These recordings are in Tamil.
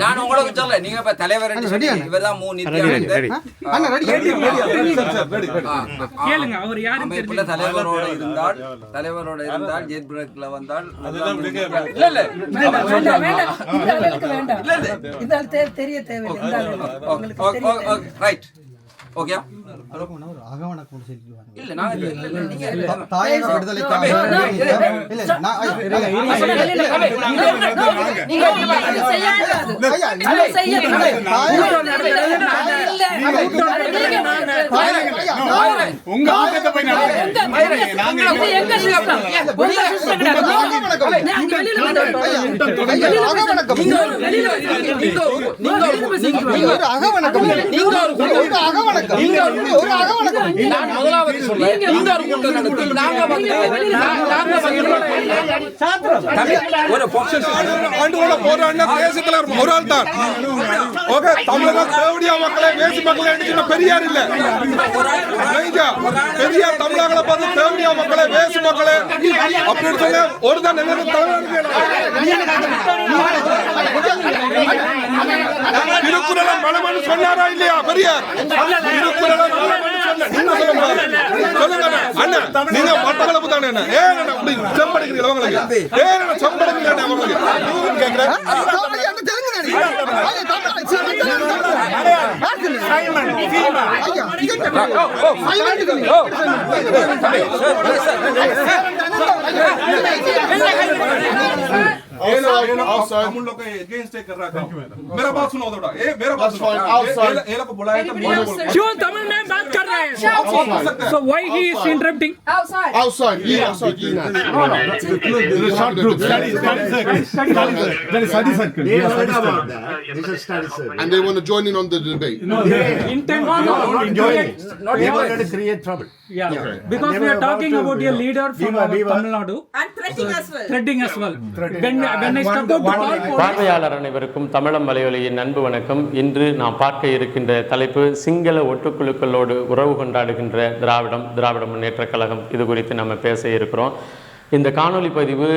நான் உங்களுக்கு சொல்ல நீங்க இப்ப தலைவர் இவர்தான் அமைப்புல தலைவரோட இருந்தால் ஜெட் பிரேக்ல வந்தால் தெரிய தேவையில்லை. ரைட் ஓகே இல்ல நான் தாயக விடுதலைக்காக பெரியார் இல்ல பெரியார் தமிழர்களை பார்த்து தேவடியா மக்களே வேசு மக்களே அப்படின்னு சொல்ல ஒருதான் திருக்குறளை மனமனு சொன்னாரா இல்லையா பெரியார்? திருக்குறளை மனமனு சொல்லுங்க அண்ணன், நீங்க மட்டக்களப்பு தானே செம்படைக்கிறீங்க உங்களுக்கு செம்படைக்கிறீங்க உங்களுக்கு கேட்கிறேன். हम लोग के अगेंस्ट कर रहा था। मेरा बात सुनो थोड़ा, मेरा बात सुनो। ये लोग बुलाया था। क्यों तमिल में बात कर रहे हैं? So why he is interrupting? Outside. Outside. Short group. Study circle. And they want to join in on the debate. Intent They wanted to create trouble. Yeah. Because we are talking about a leader from Tamil Nadu. And Threatening as well. When I step out to call for பார்வையாளர் அனைவருக்கும் தமிழம் வலையொலியின் அன்பு வணக்கம். இன்று நாம் பார்க்க இருக்கின்ற தலைப்பு சிங்கள ஒட்டுக்குழுக்களோடு உறவு கொண்டாடுகின்ற திராவிட முன்னேற்ற கழகம். இது குறித்து நம்ம பேச இருக்கிறோம். இந்த காணொளி பதிவு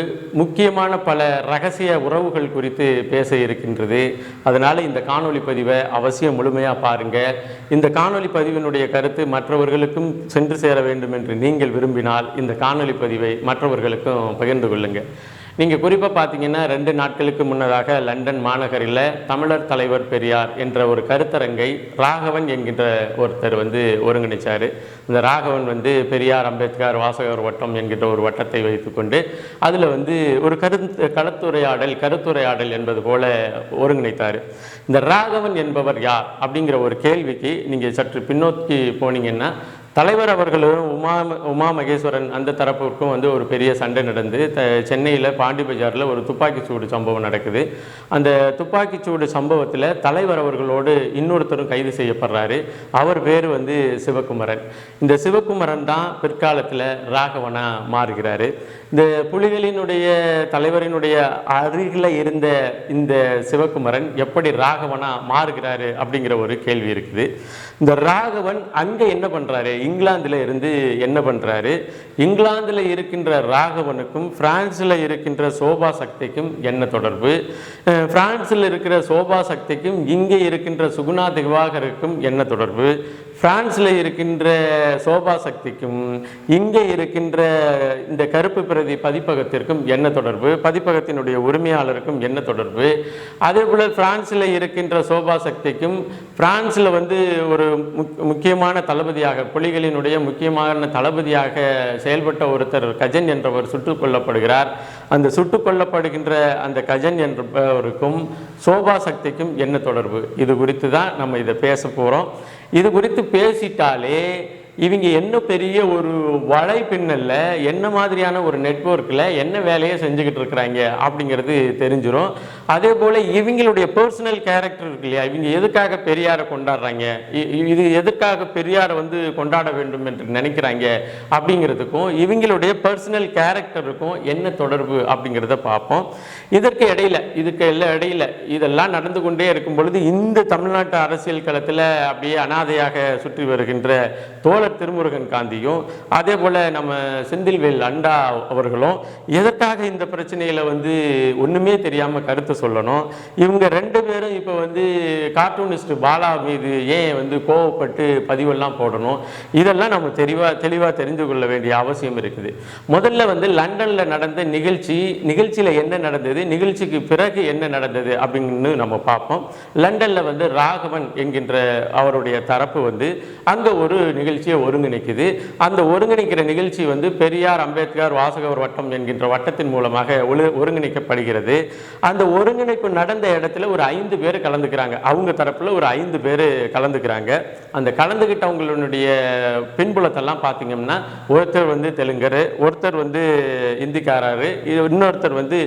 முக்கியமான பல ரகசிய உறவுகள் குறித்து பேச இருக்கின்றது. அதனால் இந்த காணொளி பதிவை அவசியம் முழுமையாக பாருங்கள். இந்த காணொளி பதிவினுடைய கருத்து மற்றவர்களுக்கும் சென்று சேர வேண்டும் என்று நீங்கள் விரும்பினால் இந்த காணொளி பதிவை மற்றவர்களுக்கும் பகிர்ந்து கொள்ளுங்கள். நீங்கள் குறிப்பாக பார்த்தீங்கன்னா 2 நாட்களுக்கு முன்னதாக லண்டன் மாநகரில் தமிழர் தலைவர் பெரியார் என்ற ஒரு கருத்தரங்கை ராகவன் என்கின்ற ஒருத்தர் ஒருங்கிணைச்சார். இந்த ராகவன் பெரியார் அம்பேத்கர் வாசகர் வட்டம் என்கின்ற ஒரு வட்டத்தை வைத்துக்கொண்டு அதில் ஒரு கருத்துரையாடல் என்பது போல ஒருங்கிணைத்தார். இந்த ராகவன் என்பவர் யார் அப்படிங்கிற ஒரு கேள்விக்கு நீங்கள் சற்று பின்னோக்கி போனீங்கன்னா தலைவர் அவர்களும் உமா மகேஸ்வரன் அந்த தரப்புக்கும் ஒரு பெரிய சண்டை நடந்து சென்னையில் பாண்டி பஜாரில் ஒரு துப்பாக்கிச்சூடு சம்பவம் நடக்குது. அந்த துப்பாக்கிச்சூடு சம்பவத்தில் தலைவர் அவர்களோடு இன்னொருத்தரும் கைது செய்யப்படுறாரு. அவர் பேர் சிவகுமரன். இந்த சிவகுமரன் தான் பிற்காலத்தில் ராகவனாக மாறுகிறாரு. இந்த புலிகளினுடைய தலைவரினுடைய அருகில் இருந்த இந்த சிவகுமரன் எப்படி ராகவனாக மாறுகிறாரு அப்படிங்கிற ஒரு கேள்வி இருக்குது. இந்த ராகவன் அங்கே என்ன பண்ணுறாரு? இங்கிலாந்தில் இருந்து என்ன பண்ணுறாரு? இங்கிலாந்தில் இருக்கின்ற ராகவனுக்கும் பிரான்ஸில் இருக்கின்ற சோபா சக்திக்கும் என்ன தொடர்பு? பிரான்ஸில் இருக்கிற சோபா சக்திக்கும் இங்கே இருக்கின்ற சுகுணா திவாகருக்கும் என்ன தொடர்பு? பிரான்ஸில் இருக்கின்ற சோபா சக்திக்கும் இங்கே இருக்கின்ற இந்த கருப்பு பிரதி பதிப்பகத்திற்கும் என்ன தொடர்பு? பதிப்பகத்தினுடைய உரிமையாளருக்கும் என்ன தொடர்பு? அதே போல் பிரான்ஸில் இருக்கின்ற சோபா சக்திக்கும் பிரான்ஸில் ஒரு முக்கியமான தளபதியாக புலிகளினுடைய முக்கியமான தளபதியாக செயல்பட்ட ஒருத்தர் கஜன் என்றவர் சுட்டுக் கொல்லப்படுகிறார். அந்த சுட்டுக் கொல்லப்படுகின்ற அந்த கஜன் என்பவருக்கும் சோபா சக்திக்கும் என்ன தொடர்பு? இது குறித்து தான் நம்ம இதை பேச போகிறோம். இது குறித்து பேசிட்டாலே இவங்க என்ன பெரிய ஒரு வலைப்பின்னல்ல என்ன மாதிரியான ஒரு நெட்வொர்க்கில் என்ன வேலையை செஞ்சுக்கிட்டு இருக்கிறாங்க அப்படிங்கிறது தெரிஞ்சிடும். அதே போல் இவங்களுடைய பர்சனல் கேரக்டர் இருக்கு இல்லையா, இவங்க எதுக்காக பெரியாரை கொண்டாடுறாங்க, இது எதுக்காக பெரியாரை கொண்டாட வேண்டும் என்று நினைக்கிறாங்க அப்படிங்கிறதுக்கும் இவங்களுடைய பர்சனல் கேரக்டருக்கும் என்ன தொடர்பு அப்படிங்கிறத பார்ப்போம். இதுக்கு இடையில இதெல்லாம் நடந்து கொண்டே இருக்கும் பொழுது இந்த தமிழ்நாட்டு அரசியல் களத்தில் அப்படியே அனாதையாக சுற்றி வருகின்ற தோழர் தோழர் திருமுருகன் காந்தியும் அதே போல் நம்ம செந்தில்வேல் அண்டா அவர்களும் எதற்காக இந்த பிரச்சனையில் வந்து ஒன்றுமே தெரியாமல் கருத்து சொல்லணும்? இவங்க 2 பேரும் இப்போ வந்து கார்ட்டூனிஸ்ட் பாலா மீது ஏன் வந்து கோவப்பட்டு பதிவெல்லாம் போடணும்? இதெல்லாம் நம்ம தெளிவாக தெரிந்து கொள்ள வேண்டிய அவசியம் இருக்குது. முதல்ல வந்து லண்டனில் நடந்த நிகழ்ச்சியில் என்ன நடந்தது, நிகழ்ச்சிக்கு பிறகு என்ன நடந்தது அப்படின்னு நம்ம பார்ப்போம். லண்டனில் வந்து ராகவன் என்கின்ற அவருடைய தரப்பு வந்து அங்கே ஒரு நிகழ்ச்சியை ஒருங்கிணைக்குது. அந்த ஒருங்கிணைக்கிற நிகழ்ச்சி வந்து பெரியார் அம்பேத்கர் வாசகர் வட்டம் என்கின்ற வட்டத்தின் மூலமாக ஒருங்கிணைக்கப்படுகிறது. அந்த ஒருங்கிணைப்பு நடந்த இடத்துல ஒரு 5 பேர் கலந்துக்கிறாங்க. அவங்க தரப்புல ஒரு 5 பேர் கலந்துக்கிறாங்க. அந்த கலந்துக்கிட்டவங்களுடைய பின்புலத்தெல்லாம் பார்த்தீங்கன்னா ஒருத்தர் வந்து தெலுங்கர், ஒருத்தர் வந்து இந்திக்காரரு, இன்னொருத்தர் வந்து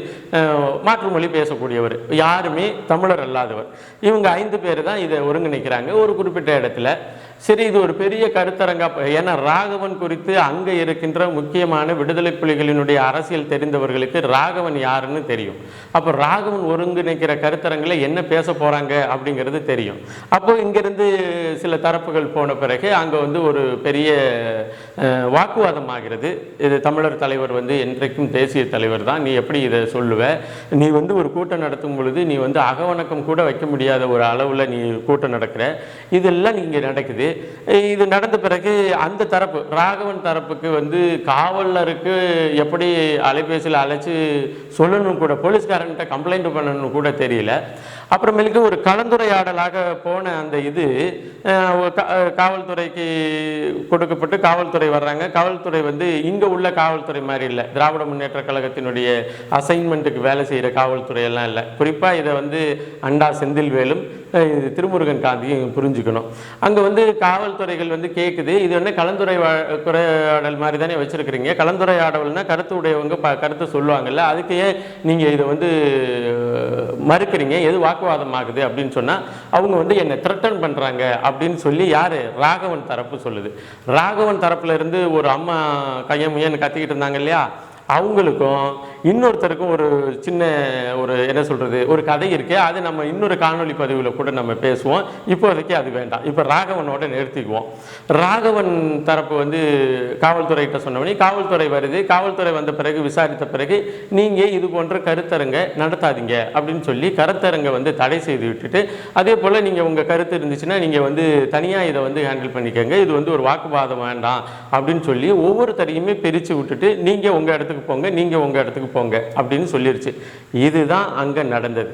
மாற்று மொழி பேசக்கூடியவர், யாருமே தமிழர் அல்லாதவர். இவங்க 5 பேர் தான் இதை ஒருங்கிணைக்கிறாங்க ஒரு குறிப்பிட்ட இடத்துல. சரி, இது ஒரு பெரிய கருத்தரங்கா. ஏன்னா ராகவன் குறித்து அங்கே இருக்கின்ற முக்கியமான விடுதலை புலிகளினுடைய அரசியல் தெரிந்தவர்களுக்கு ராகவன் யாருன்னு தெரியும். அப்போ ராகவன் ஒருங்கிணைக்கிற கருத்தரங்கில் என்ன பேச போகிறாங்க அப்படிங்கிறது தெரியும். அப்போ இங்கிருந்து சில தரப்புகள் போன பிறகு அங்கே வந்து ஒரு பெரிய வாக்குவாதம் ஆகிறது. இது தமிழர் தலைவர் வந்து என்றைக்கும் தேசிய தலைவர் தான், நீ எப்படி இதை சொல்லுவ? நீ வந்து ஒரு கூட்டம் நடத்தும் பொழுது நீ வந்து அகவணக்கம் கூட வைக்க முடியாத ஒரு அளவில் நீ கூட்டம் நடக்கிற, இதெல்லாம் இங்கே நடக்குது. இது நடந்த பிறகு அந்த தரப்பு ராகவன் தரப்புக்கு வந்து காவலருக்கு எப்படி அலைபேசியில் அழைச்சி சொல்லணும் கூட, போலீஸ்காரன்கிட்ட கம்ப்ளைண்ட் பண்ணணும் கூட தெரியல. அப்புறமேலுக்கு ஒரு கலந்துரையாடலாக போன அந்த இது காவல்துறைக்கு கொடுக்கப்பட்டு காவல்துறை வர்றாங்க. காவல்துறை வந்து இங்கே உள்ள காவல்துறை மாதிரி இல்லை, திராவிட முன்னேற்ற கழகத்தினுடைய அசைன்மெண்ட்டுக்கு வேலை செய்கிற காவல்துறை எல்லாம் இல்லை. குறிப்பாக இதை வந்து அண்டா செந்தில்வேலும் திருமுருகன் காந்தியும் புரிஞ்சுக்கணும். அங்கே வந்து காவல்துறைகள் வந்து கேட்குது, இது என்ன கலந்துரையாடல் மாதிரி தானே வச்சுருக்கிறீங்க, கலந்துரையாடல்னா கருத்து உடையவங்க கருத்து சொல்லுவாங்கல்ல, அதுக்கு ஏன் நீங்கள் இதை வந்து மறுக்கிறீங்க, எது வாக்குவாதம் ஆகுது அப்படின்னு சொன்னால் அவங்க வந்து என்னை த்ரெட்டன் பண்ணுறாங்க அப்படின்னு சொல்லி யார் ராகவன் தரப்பு சொல்லுது. ராகவன் தரப்புல இருந்து ஒரு அம்மா கையமுயன்னு கத்திக்கிட்டு இருந்தாங்க இல்லையா, அவங்களுக்கும் இன்னொருத்தருக்கும் ஒரு சின்ன ஒரு என்ன சொல்கிறது ஒரு கதை இருக்கு. அது நம்ம இன்னொரு காணொலி பதிவில் கூட நம்ம பேசுவோம். இப்போதைக்கு அது வேண்டாம். இப்போ ராகவனோட நிறுத்திக்குவோம். ராகவன் தரப்பு வந்து காவல்துறைகிட்ட சொன்னவனே காவல்துறை வருது. காவல்துறை வந்த பிறகு விசாரித்த பிறகு நீங்கள் இது போன்ற கருத்தரங்க நடத்தாதீங்க அப்படின்னு சொல்லி கருத்தரங்கை வந்து தடை செய்து விட்டுட்டு, அதே போல் நீங்கள் உங்கள் கருத்து இருந்துச்சுன்னா நீங்கள் வந்து தனியாக இதை வந்து ஹேண்டில் பண்ணிக்கோங்க, இது வந்து ஒரு வாக்குவாதம் வேண்டாம் அப்படின்னு சொல்லி ஒவ்வொருத்தரையுமே பிரித்து விட்டுட்டு நீங்கள் உங்கள் இடத்துக்கு போங்க, நீங்கள் உங்கள் இடத்துக்கு போங்க அப்படின்னு சொல்லிருச்சு. இதுதான் அங்கே நடந்தது.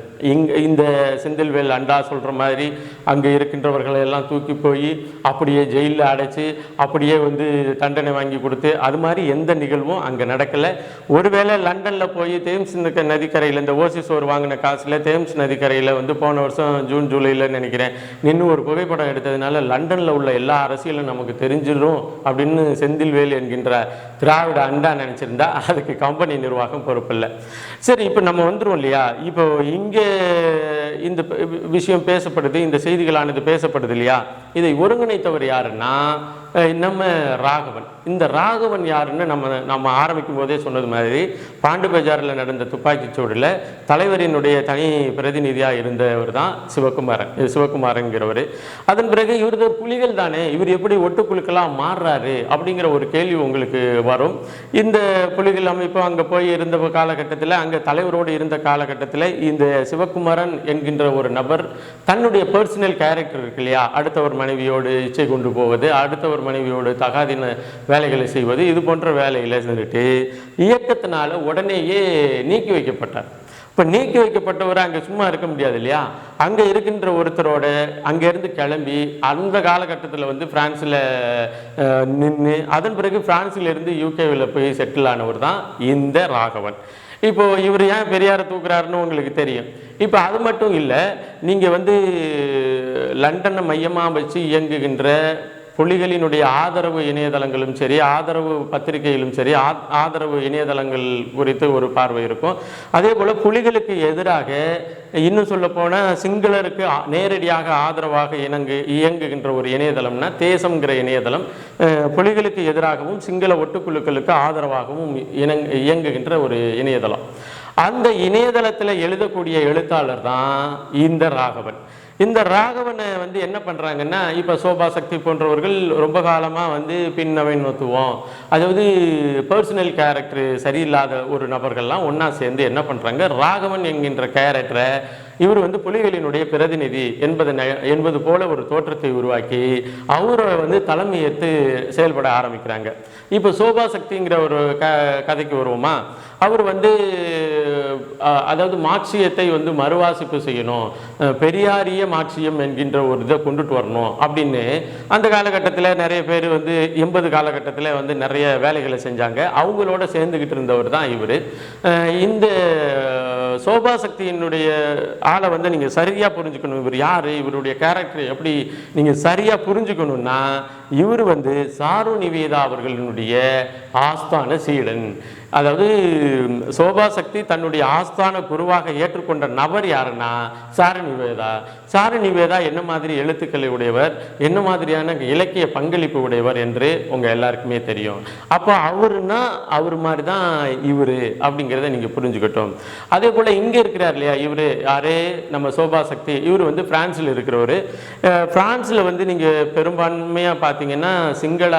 இந்த செந்தில்வேல் அண்டா சொல்கிற மாதிரி அங்கே இருக்கின்றவர்களை எல்லாம் தூக்கி போய் அப்படியே ஜெயிலில் அடைச்சி அப்படியே வந்து தண்டனை வாங்கி கொடுத்து அது மாதிரி எந்த நிகழ்வும் அங்கே நடக்கலை. ஒருவேளை லண்டனில் போய் தேம்ஸ் நதிக்கரையில் இந்த ஓசிசோர் வாங்கின காசில் தேம்ஸ் நதிக்கரையில் வந்து போன வருஷம் ஜூன் ஜூலையில் நினைக்கிறேன் நின்று ஒரு புகைப்படம் எடுத்ததுனால லண்டனில் உள்ள எல்லா அரசியலும் நமக்கு தெரிஞ்சிடும் அப்படின்னு செந்தில்வேல் என்கின்ற திராவிட அண்டா நினச்சிருந்தா அதுக்கு கம்பெனி நிர்வாகம் பொறுப்பில்லை. சரி, இப்போ நம்ம வந்துடும் இல்லையா, இப்போ இங்கே இந்த விஷயம் பேசப்படுது, இந்த செய்திகளானது பேசப்படுது இல்லையா, இதை ஒருங்கிணைத்தவர் யாருன்னா நம்ம ராகவன். இந்த ராகவன் யாருன்னு நம்ம ஆரம்பிக்கும் போதே சொன்னது மாதிரி பாண்டு பஜாரில் நடந்த துப்பாக்கிச் சூடில் தலைவரினுடைய தனி பிரதிநிதியாக இருந்தவர் தான் சிவகுமாரங்கிறவர். அதன் பிறகு இவர் புலிகள் தானே, இவர் எப்படி ஒட்டுக்குழுக்கெல்லாம் மாறுறாரு அப்படிங்கிற ஒரு கேள்வி உங்களுக்கு வரும். இந்த புலிகள் அமைப்பு அங்கே போய் இருந்த காலகட்டத்தில், அங்கே தலைவரோடு இருந்த காலகட்டத்தில் இந்த சிவகுமாரன் என்கின்ற ஒரு நபர் தன்னுடைய பர்சனல் கேரக்டர் இருக்கு இல்லையா, அடுத்தவர் மனைவியோடு இச்சை கொண்டு போவது, அடுத்தவர் மனைவியோடு தகாதின வேலைகளை செய்வது, இது போன்ற வேலைகளை செஞ்சுட்டு இயக்கத்தினால உடனேயே நீக்கி வைக்கப்பட்டார். இப்போ நீக்கி வைக்கப்பட்டவர் அங்கே சும்மா இருக்க முடியாது இல்லையா, அங்கே இருக்கின்ற ஒருத்தரோட அங்கேருந்து கிளம்பி அந்த காலகட்டத்தில் வந்து பிரான்ஸில் நின்று அதன் பிறகு பிரான்ஸில் இருந்து யூகேவில் போய் செட்டில் ஆனவர் தான் இந்த ராகவன். இப்போ இவர் ஏன் பெரியாரை தூக்குறாருன்னு உங்களுக்கு தெரியும். இப்போ அது மட்டும் இல்லை, நீங்கள் வந்து லண்டனை மையமாக வச்சு இயங்குகின்ற புலிகளினுடைய ஆதரவு இணையதளங்களும் சரி, ஆதரவு பத்திரிகைகளும் சரி, ஆதரவு இணையதளங்கள் குறித்து ஒரு பார்வை இருக்கும். அதே போல் புலிகளுக்கு எதிராக இன்னும் சொல்ல போனால் சிங்களருக்கு நேரடியாக ஆதரவாக இயங்குகின்ற ஒரு இணையதளம்னா தேசம்ங்கிற இணையதளம் புலிகளுக்கு எதிராகவும் சிங்கள ஒட்டுக்குழுக்களுக்கு ஆதரவாகவும் இயங்குகின்ற ஒரு இணையதளம். அந்த இணையதளத்தில் எழுதக்கூடிய எழுத்தாளர் தான் இந்த ராகவன். இந்த ராகவனை வந்து என்ன பண்ணுறாங்கன்னா, இப்போ சோபா சக்தி போன்றவர்கள் ரொம்ப காலமாக வந்து பின்னவைத்துவம், அதாவது பர்சனல் கேரக்டர் சரியில்லாத ஒரு நபர்கள்லாம் ஒன்றா சேர்ந்து என்ன பண்ணுறாங்க, ராகவன் என்கின்ற கேரக்டரை இவர் வந்து புலிகளினுடைய பிரதிநிதி என்பது போல ஒரு தோற்றத்தை உருவாக்கி அவரை வந்து தலைமையேற்று செயல்பட ஆரம்பிக்கிறாங்க. இப்போ சோபா சக்திங்கிற ஒரு கதைக்கு வருவோமா, அவர் வந்து அதாவது மார்க்சியத்தை வந்து மறுவாசிப்பு செய்யணும், பெரியாரிய மார்க்சியம் என்கின்ற ஒரு இதை கொண்டுட்டு வரணும் அப்படின்னு அந்த காலகட்டத்தில் நிறைய பேர் வந்து 80 காலகட்டத்தில் வந்து நிறைய வேலைகளை செஞ்சாங்க. அவங்களோட சேர்ந்துக்கிட்டு இருந்தவர் தான் இவர். இந்த சோபா சக்தியினுடைய ஆளை வந்து நீங்கள் சரியாக புரிஞ்சுக்கணும். இவர் யார், இவருடைய கேரக்டர் எப்படி நீங்கள் சரியாக புரிஞ்சுக்கணும்னா, இவர் வந்து சாரு நிவேதா அவர்களினுடைய ஆஸ்தான சீடன். அதாவது சோபா சக்தி தன்னுடைய ஆஸ்தான குருவாக ஏற்றுக்கொண்ட நபர் யாருன்னா சாரு நிவேதா. சாரு நிவேதா என்ன மாதிரி எழுத்துக்களை உடையவர், என்ன மாதிரியான இலக்கிய பங்களிப்பு உடையவர் என்று உங்கள் எல்லாருக்குமே தெரியும். அப்போ அவருன்னா அவர் மாதிரி தான் இவர் அப்படிங்கிறத நீங்கள் புரிஞ்சுக்கிட்டோம். அதே போல் இங்கே இருக்கிறார் இல்லையா, இவர் யாரே நம்ம சோபா சக்தி, இவர் வந்து பிரான்ஸில் இருக்கிறவர். பிரான்ஸில் வந்து நீங்கள் பெரும்பான்மையாக பார்த்தீங்கன்னா சிங்கள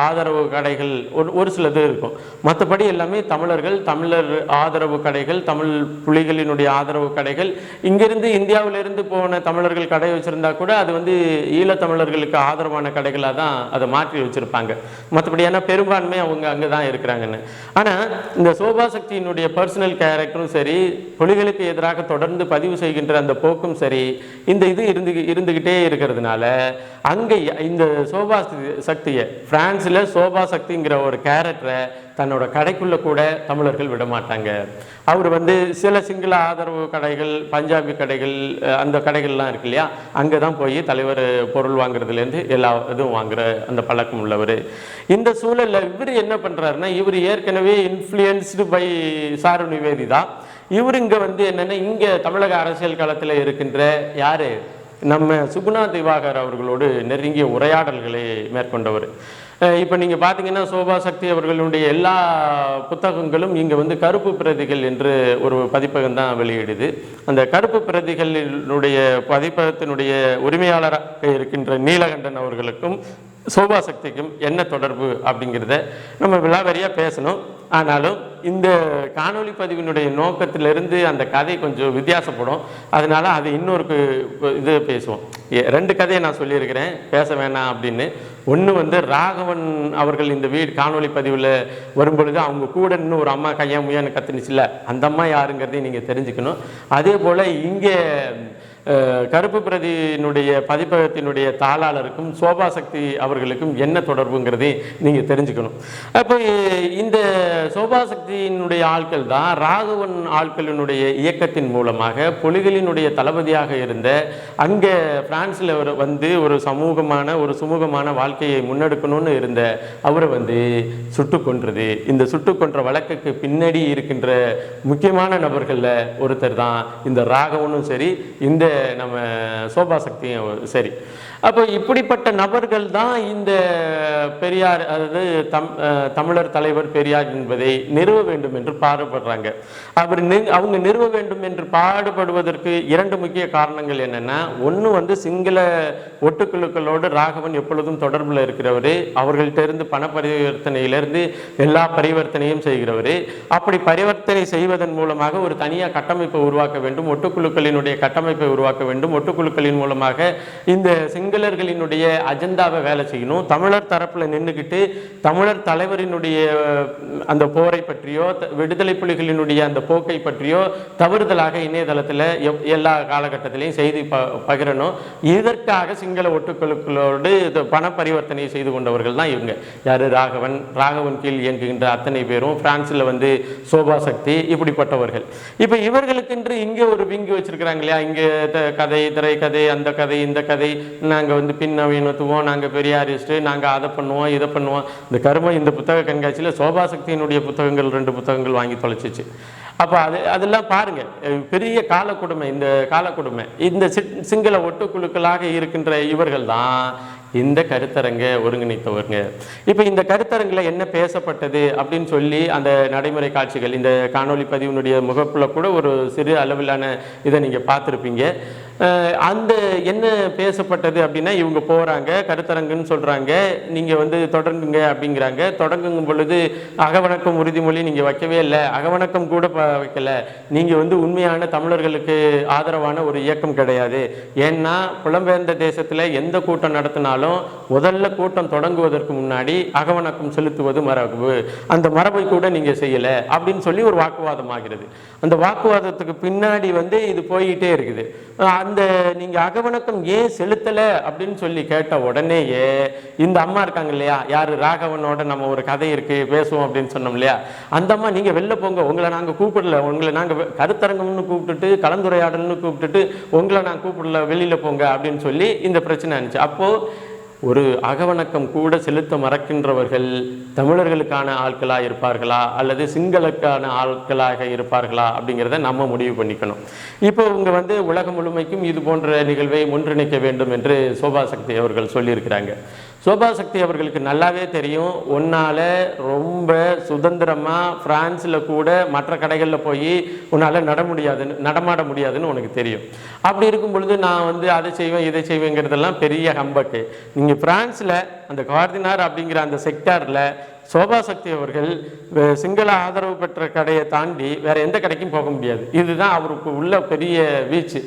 ஆதரவு கடைகள் ஒரு சிலது இருக்கும். மற்றபடி எல்லாமே தமிழர்கள், தமிழர் ஆதரவு கடைகள், தமிழ் புலிகளினுடைய ஆதரவு கடைகள். இங்கிருந்து இந்தியாவிலிருந்து போன தமிழர்கள் கடை வச்சிருந்தா கூட அது வந்து ஈழத்தமிழர்களுக்கு ஆதரவான கடைகளாக தான் அதை மாற்றி வச்சிருப்பாங்க. மற்றபடி ஏன்னா பெரும்பான்மை அவங்க அங்கே தான் இருக்கிறாங்கன்னு. ஆனால் இந்த சோபா சக்தியினுடைய பர்சனல் கேரக்டரும் சரி, புலிகளுக்கு எதிராக தொடர்ந்து பதிவு செய்கின்ற அந்த போக்கும் சரி, இந்த இது இருந்துகிட்டே இருக்கிறதுனால அங்கே இந்த சோபா சக்தியை பிரான்ஸில் சோபா சக்திங்கிற ஒரு கேரக்டரை தன்னோட கடைக்குள்ள கூட தமிழர்கள் விடமாட்டாங்க. அவர் வந்து சில சிங்கள ஆதரவு கடைகள், பஞ்சாபி கடைகள், அந்த கடைகள்லாம் இருக்கு இல்லையா, அங்கே தான் போய் தலைவர் பொருள் வாங்குறதுலேருந்து எல்லா இதுவும் வாங்குற அந்த பழக்கம் உள்ளவர். இந்த சூழலில் இவர் என்ன பண்ணுறாருன்னா, இவர் ஏற்கனவே இன்ஃப்ளூயன்ஸ்டு பை சாரு நிவேதிதா. இவர் இங்கே வந்து என்னென்னா, இங்கே தமிழக அரசியல் களத்தில் இருக்கின்ற யார், நம்ம சுகுணா திவாகர் அவர்களோடு நெருங்கிய உரையாடல்களை மேற்கொண்டவர். இப்போ நீங்கள் பார்த்தீங்கன்னா சோபா சக்தி அவர்களுடைய எல்லா புத்தகங்களும் இங்கே வந்து கருப்பு பிரதிகள் என்று ஒரு பதிப்பகம் தான் வெளியிடுது. அந்த கருப்பு பிரதிகளினுடைய பதிப்பகத்தினுடைய உரிமையாளராக இருக்கின்ற நீலகண்டன் அவர்களுக்கும் சோபா சக்திக்கும் என்ன தொடர்பு அப்படிங்கிறத நம்ம விலாவரியாக பேசணும். ஆனாலும் இந்த காணொலி பதிவினுடைய நோக்கத்திலிருந்து அந்த கதை கொஞ்சம் வித்தியாசப்படும். அதனால அது இன்னொரு இது பேசுவோம். 2 கதையை நான் சொல்லியிருக்கிறேன் பேச வேணாம் அப்படின்னு. ஒன்று வந்து ராகவன் அவர்கள் இந்த காணொலி பதிவில் வரும்பொழுது அவங்க கூட இன்னும் ஒரு அம்மா கையா முயான்னு கத்துனுச்சுல, அந்த அம்மா யாருங்கிறதையும் நீங்கள் தெரிஞ்சுக்கணும். அதே போல் இங்கே கருப்பு பிரதியினுடைய பதிப்பகத்தினுடைய தாளாளருக்கும் சோபா சக்தி அவர்களுக்கும் என்ன தொடர்புங்கிறதையும் நீங்கள் தெரிஞ்சுக்கணும். அப்போ இந்த சோபா சக்தியினுடைய ஆட்கள் தான் ராகவன் ஆட்களினுடைய இயக்கத்தின் மூலமாக புலிகளினுடைய தளபதியாக இருந்த அங்கே பிரான்ஸில் வந்து ஒரு சுமூகமான வாழ்க்கையை முன்னெடுக்கணும்னு இருந்த அவரை வந்து சுட்டு கொன்றது. இந்த சுட்டு கொன்ற வழக்குக்கு பின்னாடி இருக்கின்ற முக்கியமான நபர்களில் ஒருத்தர் தான் இந்த ராகவனும் சரி, இந்த நம்ம சோபா சக்தியும் சரி. அப்போ இப்படிப்பட்ட நபர்கள் தான் இந்த பெரியார், அதாவது தமிழர் தலைவர் பெரியார் என்பதை நிறுவ வேண்டும் என்று பாடுபடுறாங்க. அவங்க நிறுவ வேண்டும் என்று பாடுபடுவதற்கு 2 முக்கிய காரணங்கள் என்னென்னா, ஒன்று வந்து சிங்கள ஒட்டுக்குழுக்களோடு ராகவன் எப்பொழுதும் தொடர்பில் இருக்கிறவர், அவர்கள்ட்ட இருந்து பண பரிவர்த்தனையிலிருந்து எல்லா பரிவர்த்தனையும் செய்கிறவர். அப்படி பரிவர்த்தனை செய்வதன் மூலமாக ஒரு தனியாக கட்டமைப்பை உருவாக்க வேண்டும், ஒட்டுக்குழுக்களினுடைய கட்டமைப்பை உருவாக்க வேண்டும். ஒட்டுக்குழுக்களின் மூலமாக இந்த சிங்களர்களினுடைய அஜெண்டாவை வேலை செய்யணும். தமிழர் தரப்பில் நின்றுக்கிட்டு தமிழர் தலைவரினுடைய அந்த போரை பற்றியோ விடுதலை புலிகளினுடைய அந்த போக்கை பற்றியோ தவறுதலாக இணையதளத்தில் எல்லா காலகட்டத்திலையும் செய்தி பகிரணும். இதற்காக சிங்கள ஒட்டுக்குழுக்களோடு பண பரிவர்த்தனை செய்து கொண்டவர்கள் தான் இவங்க. யார், ராகவன் கீழ் இயங்குகின்ற அத்தனை பேரும், பிரான்ஸில் வந்து சோபா சக்தி, இப்படிப்பட்டவர்கள். இப்போ இவர்களுக்கென்று இங்கே ஒரு விங்கு வச்சிருக்கிறாங்க இல்லையா, இங்கே கதை, திரைக்கதை, அந்த கதை, இந்த கதை, நாங்கள் வந்து பின்னவீனத்துவோம், நாங்கள் பெரியாரிஸ்ட்டு, நாங்கள் அதை பண்ணுவோம், இதை பண்ணுவோம். இந்த கரும இந்த புத்தக கண்காட்சியில் சோபா சக்தியினுடைய புத்தகங்கள் 2 புத்தகங்கள் வாங்கி தொலைச்சிச்சு. அப்போ அதெல்லாம் பாருங்கள், பெரிய காலக்கொடுமை. இந்த காலக்கொடுமை இந்த சிங்கள ஒட்டுக்குழுக்களாக இருக்கின்ற இவர்கள் தான் இந்த கருத்தரங்க ஒருங்கிணைத்தவருங்க. இப்போ இந்த கருத்தரங்கில் என்ன பேசப்பட்டது அப்படின்னு சொல்லி அந்த நடைமுறை காட்சிகள் இந்த காணொலி பதிவினுடைய முகப்பில் கூட ஒரு சிறு அளவிலான இதை நீங்கள் பார்த்துருப்பீங்க. அந்த என்ன பேசப்பட்டது அப்படின்னா, இவங்க போகிறாங்க, கருத்தரங்குன்னு சொல்கிறாங்க, நீங்கள் வந்து தொடங்குங்க அப்படிங்கிறாங்க. தொடங்கும் பொழுது அகவணக்கம் உறுதிமொழி நீங்கள் வைக்கவே இல்லை, அகவணக்கம் கூட வைக்கல, நீங்கள் வந்து உண்மையான தமிழர்களுக்கு ஆதரவான ஒரு இயக்கம் கிடையாது. ஏன்னா புலம்பெயர்ந்த தேசத்தில் எந்த கூட்டம் நடத்தினாலும் முதல்ல கூட்டம் தொடங்குவதற்கு முன்னாடி அகவணக்கம் செலுத்துவது மரபு, அந்த மரபை கூட நீங்கள் செய்யலை அப்படின்னு சொல்லி ஒரு வாக்குவாதம் ஆகிறது. அந்த வாக்குவாதத்துக்கு பின்னாடி வந்து இது போயிட்டே இருக்குது. அந்த நீங்கள் அகவணக்கம் ஏன் செலுத்தலை அப்படின்னு சொல்லி கேட்ட உடனேயே இந்த அம்மா இருக்காங்க இல்லையா, யார் ராகவனோட நம்ம ஒரு கதை இருக்கு பேசுவோம் அப்படின்னு சொன்னோம் இல்லையா, அந்த அம்மா நீங்கள் வெளில போங்க, உங்களை நாங்கள் கூப்பிடல, உங்களை நாங்கள் கருத்தரங்கம்னு கூப்பிட்டுட்டு கலந்துரையாடல்னு கூப்பிட்டுட்டு உங்களை நான் கூப்பிடல, வெளியில் போங்க அப்படின்னு சொல்லி இந்த பிரச்சனை இருந்துச்சு. அப்போது ஒரு அகவணக்கம் கூட செலுத்த மறக்கின்றவர்கள் தமிழர்களுக்கான ஆட்களாக இருப்பார்களா அல்லது சிங்களக்கான ஆட்களாக இருப்பார்களா அப்படிங்கிறத நம்ம முடிவு பண்ணிக்கணும். இப்போ இவங்க வந்து உலகம் முழுமைக்கும் இது போன்ற நிகழ்வை ஒன்றிணைக்க வேண்டும் என்று சோபா சக்தி அவர்கள் சொல்லியிருக்கிறாங்க. சோபா சக்தி அவர்களுக்கு நல்லாவே தெரியும், உன்னால் ரொம்ப சுதந்திரமாக ஃப்ரான்ஸில் கூட மற்ற கடைகளில் போய் உன்னால் நடமாட முடியாதுன்னு உனக்கு தெரியும். அப்படி இருக்கும் பொழுது நான் வந்து அதை செய்வேன் இதை செய்வேங்கிறதெல்லாம் பெரிய ஹம்பக்கு. நீங்கள் ஃப்ரான்ஸில் அந்த கார்தினார் அப்படிங்கிற அந்த செக்டாரில் சோபா சக்தி அவர்கள் சிங்கள ஆதரவு பெற்ற கடையை தாண்டி வேற எந்த கடைக்கும் போக முடியாது. இதுதான் அவருக்கு உள்ள பெரிய வீச்சு.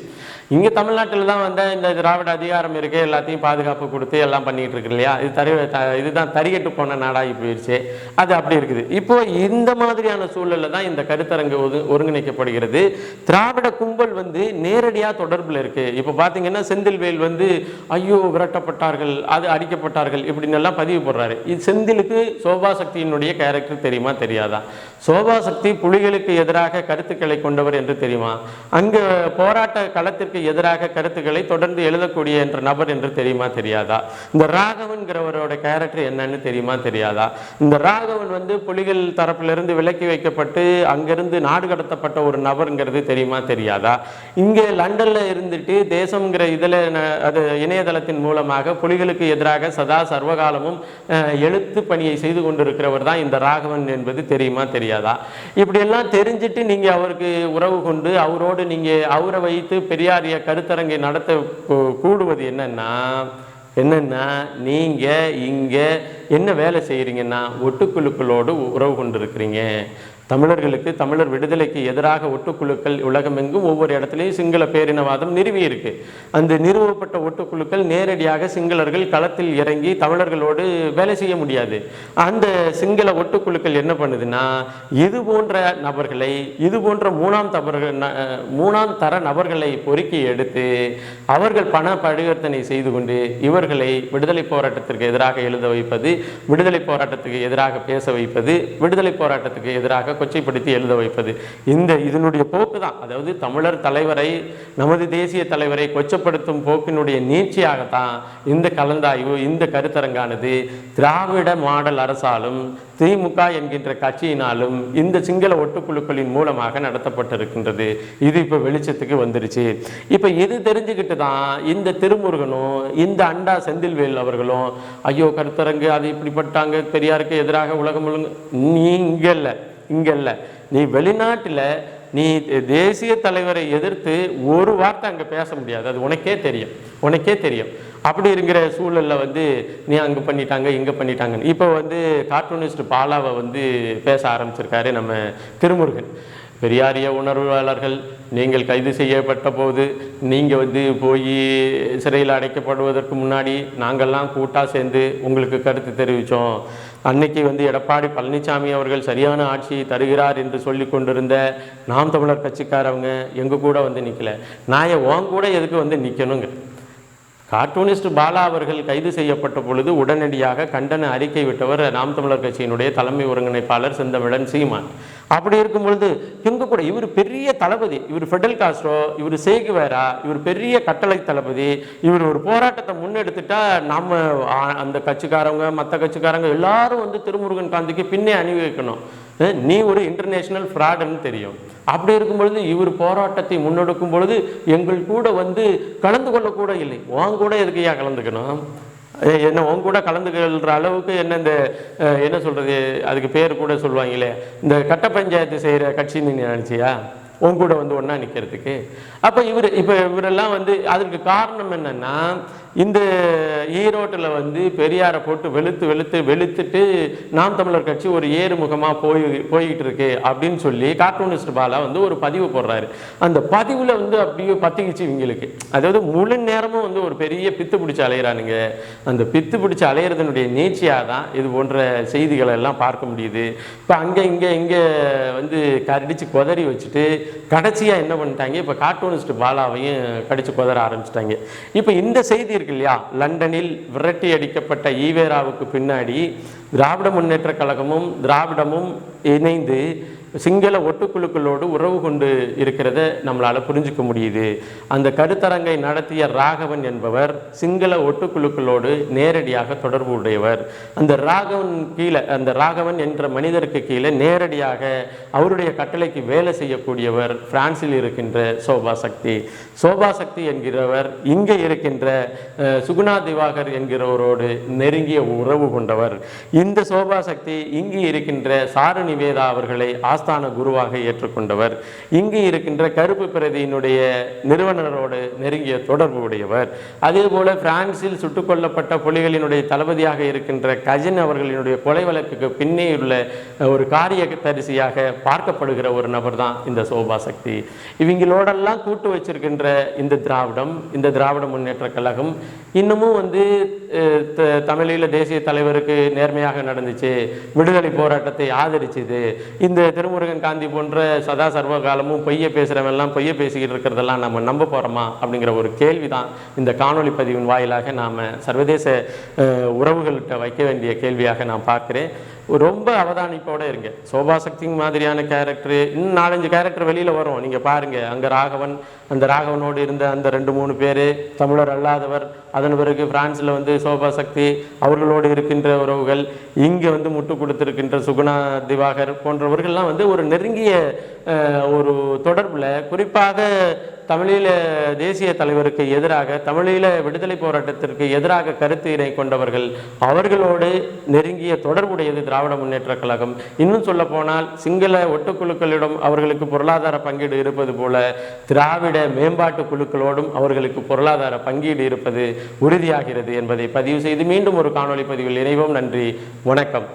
இங்கே தமிழ்நாட்டில் தான் வந்து இந்த திராவிட அதிகாரம் இருக்கு, எல்லாத்தையும் பாதுகாப்பு கொடுத்து எல்லாம் பண்ணிட்டு இருக்கு இல்லையா, இதுதான் தறிகட்டு போன நாடாகி போயிடுச்சு. அது அப்படி இருக்குது. இப்போ இந்த மாதிரியான சூழலில் தான் இந்த கருத்தரங்கு ஒருங்கிணைக்கப்படுகிறது. திராவிட கும்பல் வந்து நேரடியாக தொடர்பில் இருக்கு. இப்போ பார்த்தீங்கன்னா செந்தில்வேல் வந்து ஐயோ விரட்டப்பட்டார்கள், அது அடிக்கப்பட்டார்கள் இப்படின்னு எல்லாம் பதிவு போடுறாரு. இது செந்திலுக்கு சோபா சக்தியினுடைய கேரக்டர் தெரியுமா தெரியாதா? சோபா சக்தி புலிகளுக்கு எதிராக கருத்துக்களை கொண்டவர் என்று தெரியுமா? அங்கு போராட்ட களத்திற்கு எதிராக கருத்துக்களை தொடர்ந்து எழுதக்கூடிய என்ற நபர் என்று தெரியுமா தெரியாதா? இந்த ராகவன்கிறவரோட கேரக்டர் என்னன்னு தெரியுமா தெரியாதா? இந்த ராகவன் வந்து புலிகள் தரப்பிலிருந்து விலக்கி வைக்கப்பட்டு அங்கிருந்து நாடு கடத்தப்பட்ட ஒரு நபருங்கிறது தெரியுமா தெரியாதா? இங்கே லண்டன்ல இருந்துட்டு தேசம்ங்கிற இதில் அது இணையதளத்தின் மூலமாக புலிகளுக்கு எதிராக சதா சர்வகாலமும் எழுத்து பணியை செய்து கொண்டிருக்கிறவர் தான் இந்த ராகவன் என்பது தெரியுமா தெரியாதா? இப்படியெல்லாம் தெரிஞ்சுட்டு நீங்க அவருக்கு உறவு கொண்டு அவரோடு நீங்க அவரை வைத்து பெரியாரிய கருத்தரங்கை நடத்த கூடுவது என்னன்னா நீங்க இங்க என்ன வேலை செய்யறீங்கன்னா ஒட்டுக்குழுக்களோடு உறவு கொண்டிருக்கிறீங்க. தமிழர்களுக்கு தமிழர் விடுதலைக்கு எதிராக ஒட்டுக்குழுக்கள் உலகமெங்கும் ஒவ்வொரு இடத்துலையும் சிங்கள பேரினவாதம் நிறுவி இருக்கு. அந்த நிறுவப்பட்ட ஒட்டுக்குழுக்கள் நேரடியாக சிங்களர்கள் களத்தில் இறங்கி தமிழர்களோடு வேலை செய்ய முடியாது. அந்த சிங்கள ஒட்டுக்குழுக்கள் என்ன பண்ணுதுன்னா இது போன்ற நபர்களை இது போன்ற மூணாம் தர நபர்களை பொறுக்கி எடுத்து அவர்கள் பண பரிவர்த்தனை செய்து கொண்டு இவர்களை விடுதலை போராட்டத்திற்கு எதிராக எழுத வைப்பது, விடுதலை போராட்டத்துக்கு எதிராக பேச வைப்பது, விடுதலை போராட்டத்துக்கு எதிராக கொச்சைப்படுத்தி எழுத வைப்பது. இதனுடைய போக்கு தான், அதாவது தமிழர் தலைவரை நமது தேசிய தலைவரை கொச்சப்படுத்தும் போக்கினுடைய நீட்சியாகத்தான் இந்த கலந்தாய்வு இந்த கருத்தரங்கானது திராவிட மாடல் அரசாலும் திமுக என்கின்ற கட்சியினாலும் இந்த சிங்கள ஒட்டுக்குழுக்களின் மூலமாக நடத்தப்பட்டிருக்கின்றது. இது இப்போ வெளிச்சத்துக்கு வந்துருச்சு. இப்போ இது தெரிஞ்சுக்கிட்டு தான் இந்த திருமுருகனும் இந்த அண்டா செந்தில்வேல் அவர்களும் ஐயோ கருத்தரங்கு அது இப்படிப்பட்டாங்க, பெரியாருக்கு எதிராக உலகம் முழுங்க நீ இங்கே இல்லை, நீ வெளிநாட்டில் நீ தேசிய தலைவரை எதிர்த்து ஒரு வார்த்தை அங்கே பேச முடியாது. அது உனக்கே தெரியும். அப்படி இருக்கிற சூழலில் வந்து நீ அங்கே பண்ணிட்டாங்க இங்கே பண்ணிட்டாங்கன்னு இப்போ வந்து கார்ட்டூனிஸ்ட் பாலாவை வந்து பேச ஆரம்பிச்சிருக்காரு நம்ம திருமுருகன். பெரியாரிய உணர்வாளர்கள் நீங்கள் கைது செய்யப்பட்ட போது நீங்கள் வந்து போய் சிறையில் அடைக்கப்படுவதற்கு முன்னாடி நாங்கள்லாம் கூட்டாக சேர்ந்து உங்களுக்கு கருத்து தெரிவித்தோம். அன்னைக்கு வந்து எடப்பாடி பழனிசாமி அவர்கள் சரியான ஆட்சியை தருகிறார் என்று சொல்லி கொண்டிருந்த நாம் தமிழர் கட்சிக்காரவங்க எங்கள் கூட வந்து நிற்கல, நான் உன் கூட எதுக்கு வந்து நிற்கணுங்க. கார்ட்டூனிஸ்ட் பாலா அவர்கள் கைது செய்யப்பட்ட பொழுது உடனடியாக கண்டன அறிக்கை விட்டவர் நாம் தமிழர் கட்சியினுடைய தலைமை ஒருங்கிணைப்பாளர் செந்தமிழன் சீமான். அப்படி இருக்கும் பொழுது இவங்க கூட இவர் பெரிய தளபதி, இவர் ஃபெடல் காஸ்ட்ரோ, இவர் சேகுவேரா, இவர் பெரிய கட்டளை தளபதி, இவர் ஒரு போராட்டத்தை முன்னெடுத்துட்டா நம்ம அந்த கட்சிக்காரங்க மற்ற கட்சிக்காரங்க எல்லாரும் வந்து திருமுருகன் காந்திக்கு பின்னே அணிவிக்கணும். நீ ஒரு இன்டர்நேஷனல் ஃப்ராடுன்னு தெரியும். அப்படி இருக்கும் பொழுது இவர் போராட்டத்தை முன்னெடுக்கும் பொழுது எங்கள் கூட வந்து கலந்து கொள்ளக்கூட இல்லை. உன் கூட எதுக்கையா கலந்துக்கணும்? என்ன உன் கூட கலந்துக்கிற அளவுக்கு என்ன இந்த என்ன சொல்கிறது, அதுக்கு பேர் கூட சொல்லுவாங்களே, இந்த கட்ட பஞ்சாயத்து செய்கிற கட்சின்னு நீ நினச்சியா உன் கூட வந்து ஒன்றா நிற்கிறதுக்கு? அப்போ இவரெல்லாம் வந்து அதுக்கு காரணம் என்னென்னா, இந்த ஈரோட்டில் வந்து பெரியாரை போட்டு வெளுத்துட்டு நாம் தமிழர் கட்சி ஒரு ஏறுமுகமாக போய்கிட்டு இருக்கு அப்படின்னு சொல்லி கார்ட்டூனிஸ்ட் பாலா வந்து ஒரு பதிவு போடுறாரு. அந்த பதிவில் வந்து அப்படியே பத்திக்கிச்சு இவங்களுக்கு. அதாவது முழு நேரமும் வந்து ஒரு பெரிய பித்து பிடிச்சி அலையிறானுங்க. அந்த பித்து பிடிச்சி அலையிறதுனுடைய நீட்சியாக தான் இது போன்ற செய்திகளை எல்லாம் பார்க்க முடியுது. இப்போ இங்கே வந்து கடிச்சு கொதறி வச்சுட்டு கடைசியாக என்ன பண்ணிட்டாங்க, இப்போ கார்ட்டூனிஸ்ட் பாலாவையும் கடிச்சு கொதற ஆரம்பிச்சிட்டாங்க. இப்போ இந்த செய்தி இருக்கு இல்லையா, லண்டனில் விரட்டி அடிக்கப்பட்ட ஈவேராவுக்கு பின்னாடி திராவிட முன்னேற்ற கழகமும் திராவிடமும் இணைந்து சிங்கள ஒட்டுக்குழுக்களோடு உறவு கொண்டு இருக்கிறத நம்மளால் புரிஞ்சுக்க முடியுது. அந்த கருத்தரங்கை நடத்திய ராகவன் என்பவர் சிங்கள ஒட்டுக்குழுக்களோடு நேரடியாக தொடர்பு உடையவர். அந்த ராகவன் என்ற மனிதருக்கு கீழே நேரடியாக அவருடைய கட்டளைக்கு வேலை செய்யக்கூடியவர் பிரான்சில் இருக்கின்ற சோபா சக்தி என்கிறவர் இங்கே இருக்கின்ற சுகுணா திவாகர் என்கிறவரோடு நெருங்கிய உறவு கொண்டவர். இந்த சோபா சக்தி இங்கு இருக்கின்ற சாரு நிவேதா அவர்களை ஆஸ்தான குருவாக ஏற்றுக்கொண்டவர். இங்கு இருக்கின்ற கருப்பு பிரதியினுடைய நிறுவனரோடு நெருங்கிய தொடர்பு உடையவர். அதே போல பிரான்சில் சுட்டுக் கொல்லப்பட்ட புலிகளினுடைய தளபதியாக இருக்கின்ற கஜன் அவர்களினுடைய கொலை வழக்குக்கு பின்னே உள்ள ஒரு காரிய தரிசியாக பார்க்கப்படுகிற ஒரு நபர் தான் இந்த சோபா சக்தி. இவங்களோடெல்லாம் கூட்டு வச்சிருக்கின்ற இந்த திராவிட முன்னேற்ற கழகம் இன்னமும் வந்து தமிழீழ தேசிய தலைவருக்கு நேர்மையாக நடந்துச்சு, விடுதலை போராட்டத்தை ஆதரிச்சுது. இந்த திருமுருகன் காந்தி போன்ற சதா சர்வ காலமும் பொய்ய பேசுகிறவெல்லாம் பொய்ய பேசிக்கிட்டு இருக்கிறதெல்லாம் நம்ம நம்ப போகிறோமா அப்படிங்கிற ஒரு கேள்வி தான் இந்த காணொலி பதிவின் வாயிலாக நாம் சர்வதேச உறவுகள்கிட்ட வைக்க வேண்டிய கேள்வியாக நான் பார்க்குறேன். ரொம்ப அவதானிப்போடு இருங்க. சோபா சக்தி மாதிரியான கேரக்டரு இன்னும் 4-5 கேரக்டர் வெளியில் வரும். நீங்கள் பாருங்கள், அங்கே அந்த ராகவனோடு இருந்த அந்த 2-3 பேர் தமிழர் அல்லாதவர், அதன் பிறகு பிரான்ஸில் வந்து சோபா சக்தி அவர்களோடு இருக்கின்ற உறவுகள், இங்கே வந்து முட்டு கொடுத்திருக்கின்ற சுகுணா திவாகர் போன்றவர்கள்லாம் வந்து ஒரு நெருங்கிய ஒரு தொடர்பில், குறிப்பாக தமிழீழ தேசிய தலைவருக்கு எதிராக, தமிழீழ விடுதலை போராட்டத்திற்கு எதிராக கருத்தினை கொண்டவர்கள், அவர்களோடு நெருங்கிய தொடர்புடையது திராவிட முன்னேற்ற கழகம். இன்னும் சொல்ல போனால் சிங்கள ஒட்டுக்குழுக்களிடம் அவர்களுக்கு பொருளாதார பங்கீடு இருப்பது போல திராவிட மேம்பாட்டு குழுக்களோடும் அவர்களுக்கு பொருளாதார பங்கீடு இருப்பது உறுதியாகிறது என்பதை பதிவு செய்து மீண்டும் ஒரு காணொலி பதிவில் இணைவோம். நன்றி, வணக்கம்.